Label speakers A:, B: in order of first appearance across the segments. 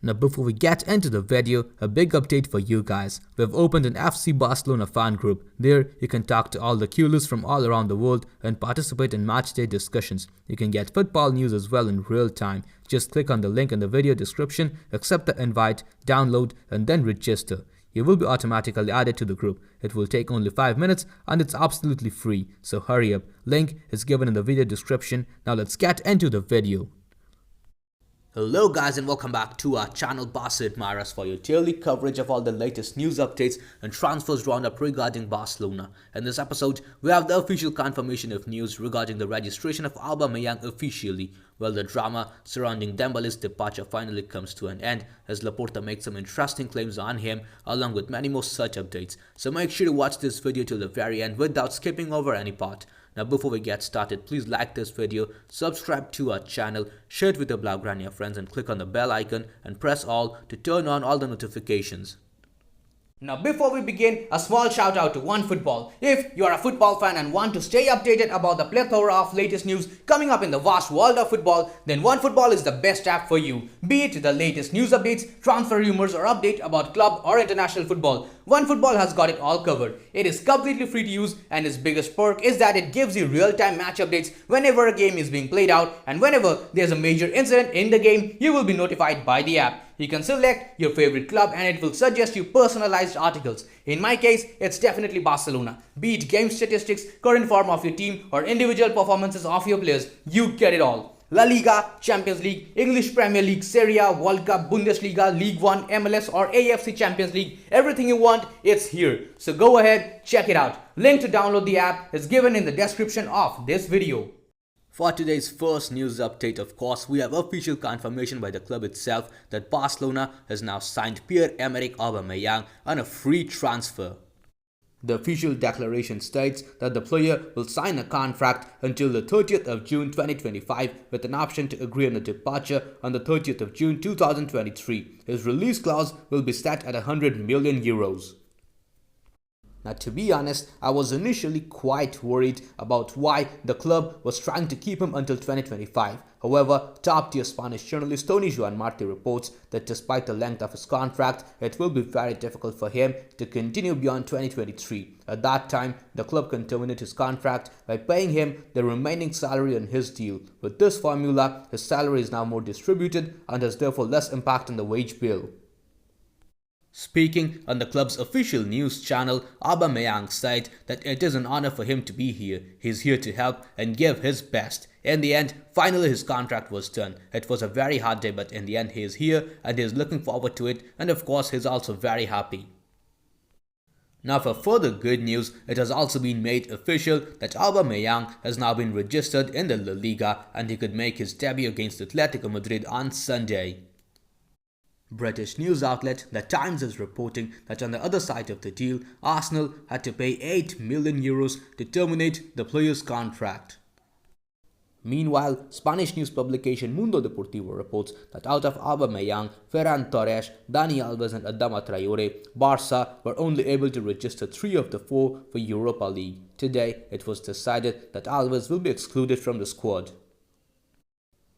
A: Now before we get into the video, a big update for you guys. We've opened an FC Barcelona fan group. There you can talk to all the coolers from all around the world and participate in matchday discussions. You can get football news as well in real time. Just click on the link in the video description, accept the invite, download and then register. You will be automatically added to the group. It will take only 5 minutes and it's absolutely free. So hurry up. Link is given in the video description. Now let's get into the video. Hello guys and welcome back to our channel Barcaadmirers for your daily coverage of all the latest news updates and transfers roundup regarding Barcelona. In this episode, we have the official confirmation of news regarding the registration of Aubameyang officially. Well, the drama surrounding Dembele's departure finally comes to an end as Laporta makes some interesting claims on him along with many more such updates. So make sure to watch this video till the very end without skipping over any part. Now before we get started, please like this video, subscribe to our channel, share it with your blogger and your friends and click on the bell icon and press all to turn on all the notifications.
B: Now before we begin, a small shout out to OneFootball. If you are a football fan and want to stay updated about the plethora of latest news coming up in the vast world of football, then OneFootball is the best app for you. Be it the latest news updates, transfer rumors or update about club or international football, OneFootball has got it all covered. It is completely free to use and its biggest perk is that it gives you real-time match updates whenever a game is being played out, and whenever there's a major incident in the game, you will be notified by the app. You can select your favorite club and it will suggest you personalized articles. In my case, it's definitely Barcelona. Be it game statistics, current form of your team or individual performances of your players, you get it all. La Liga, Champions League, English Premier League, Serie A, World Cup, Bundesliga, League 1, MLS or AFC Champions League, everything you want, it's here. So go ahead, check it out. Link to download the app is given in the description of this video.
A: For today's first news update, of course, we have official confirmation by the club itself that Barcelona has now signed Pierre-Emerick Aubameyang on a free transfer. The official declaration states that the player will sign a contract until the 30th of June 2025 with an option to agree on a departure on the 30th of June 2023. His release clause will be set at 100 million euros. Now, to be honest, I was initially quite worried about why the club was trying to keep him until 2025. However, top-tier Spanish journalist Tony Joan Laporta reports that despite the length of his contract, it will be very difficult for him to continue beyond 2023. At that time, the club can terminate his contract by paying him the remaining salary on his deal. With this formula, his salary is now more distributed and has therefore less impact on the wage bill. Speaking on the club's official news channel, Aubameyang said that it is an honor for him to be here. He's here to help and give his best. In the end, finally his contract was done. It was a very hard day, but in the end he is here and he is looking forward to it, and of course he's also very happy. Now for further good news, it has also been made official that Aubameyang has now been registered in the La Liga and he could make his debut against Atletico Madrid on Sunday. British news outlet The Times is reporting that on the other side of the deal, Arsenal had to pay 8 million euros to terminate the player's contract. Meanwhile, Spanish news publication Mundo Deportivo reports that out of Aubameyang, Ferran Torres, Dani Alves and Adama Traore, Barca were only able to register 3 of the 4 for Europa League. Today, it was decided that Alves will be excluded from the squad.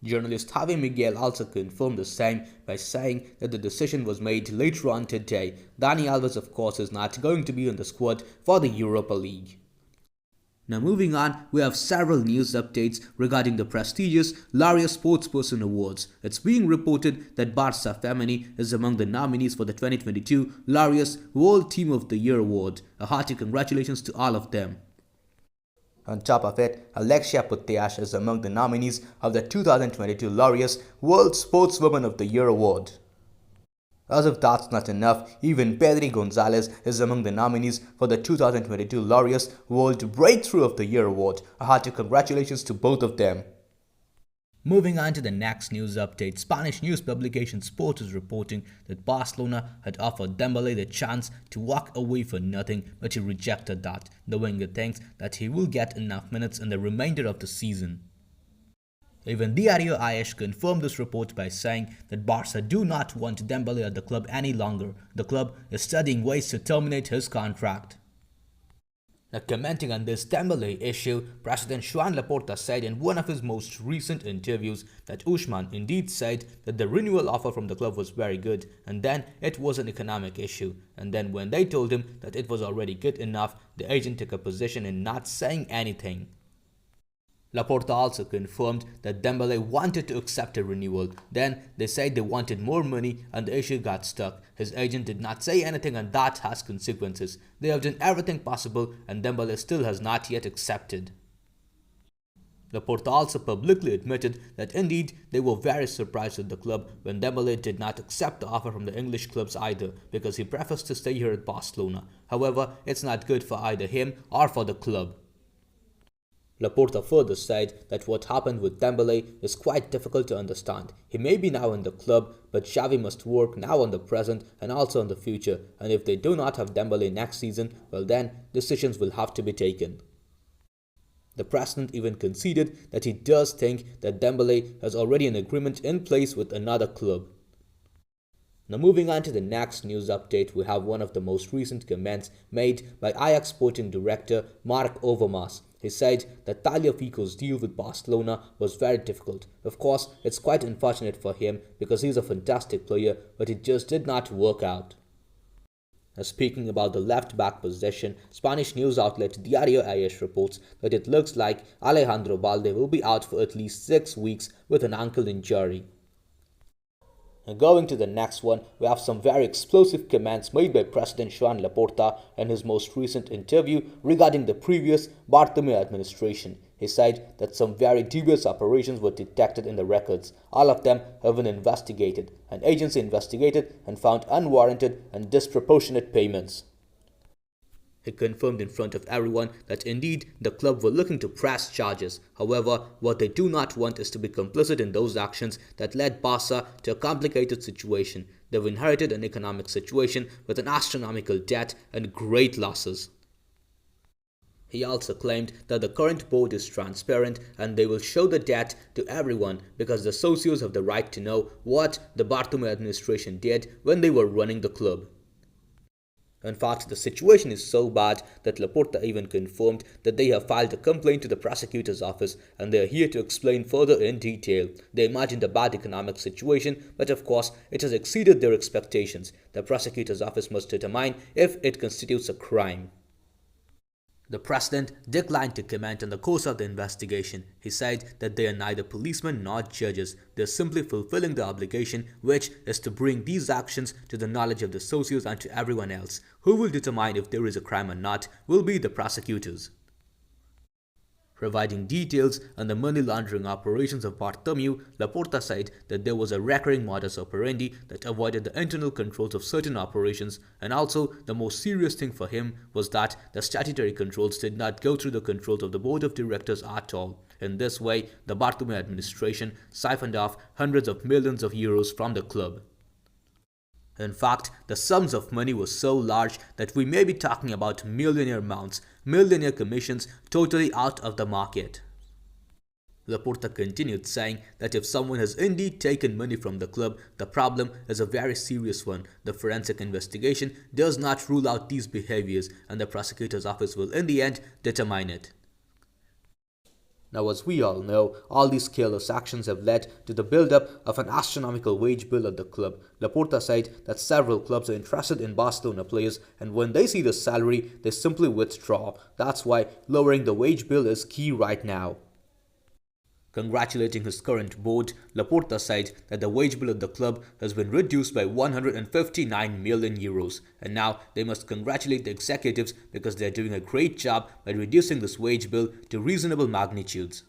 A: Journalist Xavi Miguel also confirmed the same by saying that the decision was made later on today. Dani Alves, of course, is not going to be in the squad for the Europa League. Now moving on, we have several news updates regarding the prestigious Laureus Sportsperson Awards. It's being reported that Barca Femení is among the nominees for the 2022 Laureus World Team of the Year Award. A hearty congratulations to all of them. On top of it, Alexia Putellas is among the nominees of the 2022 Laureus World Sportswoman of the Year Award. As if that's not enough, even Pedri Gonzalez is among the nominees for the 2022 Laureus World Breakthrough of the Year Award. A hearty congratulations to both of them. Moving on to the next news update, Spanish news publication Sport is reporting that Barcelona had offered Dembele the chance to walk away for nothing, but he rejected that. The winger thinks that he will get enough minutes in the remainder of the season. Even Diario AS confirmed this report by saying that Barca do not want Dembele at the club any longer. The club is studying ways to terminate his contract. Now, commenting on this Dembele issue, President Joan Laporta said in one of his most recent interviews that Ousmane indeed said that the renewal offer from the club was very good, and then it was an economic issue. And then when they told him that it was already good enough, the agent took a position in not saying anything. Laporta also confirmed that Dembele wanted to accept a renewal. Then they said they wanted more money and the issue got stuck. His agent did not say anything and that has consequences. They have done everything possible and Dembele still has not yet accepted. Laporta also publicly admitted that indeed they were very surprised with the club when Dembele did not accept the offer from the English clubs either, because he prefers to stay here at Barcelona. However, it's not good for either him or for the club. Laporta further said that what happened with Dembele is quite difficult to understand. He may be now in the club, but Xavi must work now on the present and also on the future, and if they do not have Dembele next season, well then, decisions will have to be taken. The president even conceded that he does think that Dembele has already an agreement in place with another club. Now moving on to the next news update, we have one of the most recent comments made by Ajax sporting director Mark Overmars. He said that Tagliafico's deal with Barcelona was very difficult. Of course, it's quite unfortunate for him because he's a fantastic player, but it just did not work out. Now speaking about the left-back position, Spanish news outlet Diario AS reports that it looks like Alejandro Balde will be out for at least 6 weeks with an ankle injury. Now going to the next one, we have some very explosive comments made by President Joan Laporta in his most recent interview regarding the previous Bartomeu administration. He said that some very dubious operations were detected in the records. All of them have been investigated. An agency investigated and found unwarranted and disproportionate payments. He confirmed in front of everyone that indeed the club were looking to press charges. However, what they do not want is to be complicit in those actions that led Barca to a complicated situation. They've inherited an economic situation with an astronomical debt and great losses. He also claimed that the current board is transparent and they will show the debt to everyone because the socios have the right to know what the Bartomeu administration did when they were running the club. In fact, the situation is so bad that Laporta even confirmed that they have filed a complaint to the prosecutor's office and they are here to explain further in detail. They imagined a bad economic situation, but of course, it has exceeded their expectations. The prosecutor's office must determine if it constitutes a crime. The president declined to comment on the course of the investigation. He said that they are neither policemen nor judges. They are simply fulfilling the obligation, which is to bring these actions to the knowledge of the socios and to everyone else. Who will determine if there is a crime or not will be the prosecutors. Providing details on the money laundering operations of Bartomeu, Laporta said that there was a recurring modus operandi that avoided the internal controls of certain operations, and also the most serious thing for him was that the statutory controls did not go through the controls of the board of directors at all. In this way, the Bartomeu administration siphoned off hundreds of millions of euros from the club. In fact, the sums of money were so large that we may be talking about millionaire amounts, millionaire commissions totally out of the market. Laporta continued saying that if someone has indeed taken money from the club, the problem is a very serious one. The forensic investigation does not rule out these behaviors and the prosecutor's office will in the end determine it. Now, as we all know, all these careless actions have led to the build-up of an astronomical wage bill at the club. Laporta said that several clubs are interested in Barcelona players and when they see the salary, they simply withdraw. That's why lowering the wage bill is key right now. Congratulating his current board, Laporta said that the wage bill at the club has been reduced by 159 million euros, and now they must congratulate the executives because they are doing a great job by reducing this wage bill to reasonable magnitudes.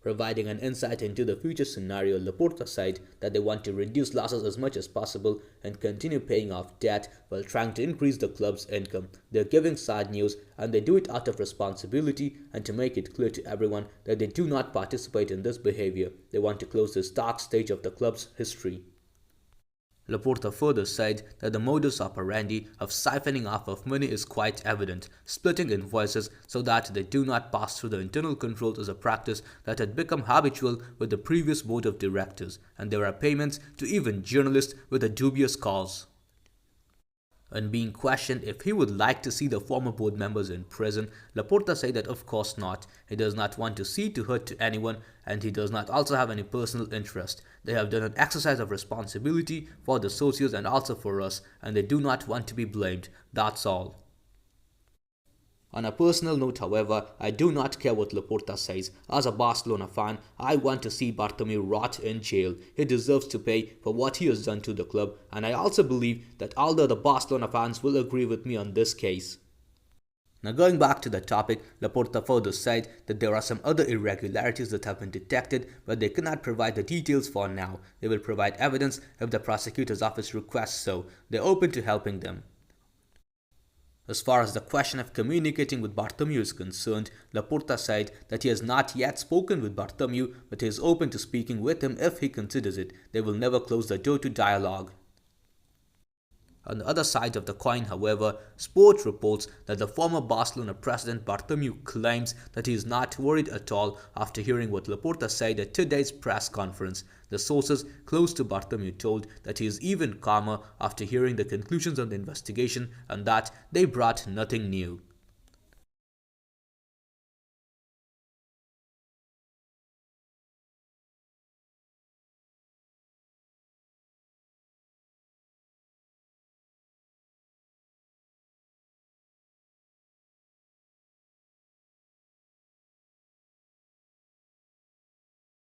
A: Providing an insight into the future scenario, Laporta said that they want to reduce losses as much as possible and continue paying off debt while trying to increase the club's income. They're giving sad news and they do it out of responsibility and to make it clear to everyone that they do not participate in this behavior. They want to close this dark stage of the club's history. Laporta further said that the modus operandi of siphoning off of money is quite evident. Splitting invoices so that they do not pass through the internal controls is a practice that had become habitual with the previous board of directors, and there are payments to even journalists with a dubious cause. On being questioned if he would like to see the former board members in prison, Laporta said that of course not. He does not want to see to hurt to anyone, and he does not also have any personal interest. They have done an exercise of responsibility for the socios and also for us, and they do not want to be blamed. That's all. On a personal note, however, I do not care what Laporta says. As a Barcelona fan, I want to see Bartomeu rot in jail. He deserves to pay for what he has done to the club, and I also believe that all the other Barcelona fans will agree with me on this case. Now going back to the topic, Laporta further said that there are some other irregularities that have been detected, but they cannot provide the details for now. They will provide evidence if the prosecutor's office requests so. They're open to helping them. As far as the question of communicating with Bartomeu is concerned, Laporta said that he has not yet spoken with Bartomeu, but he is open to speaking with him if he considers it. They will never close the door to dialogue. On the other side of the coin, however, Sport reports that the former Barcelona president Bartomeu claims that he is not worried at all after hearing what Laporta said at today's press conference. The sources close to Bartomeu told that he is even calmer after hearing the conclusions of the investigation and that they brought nothing new.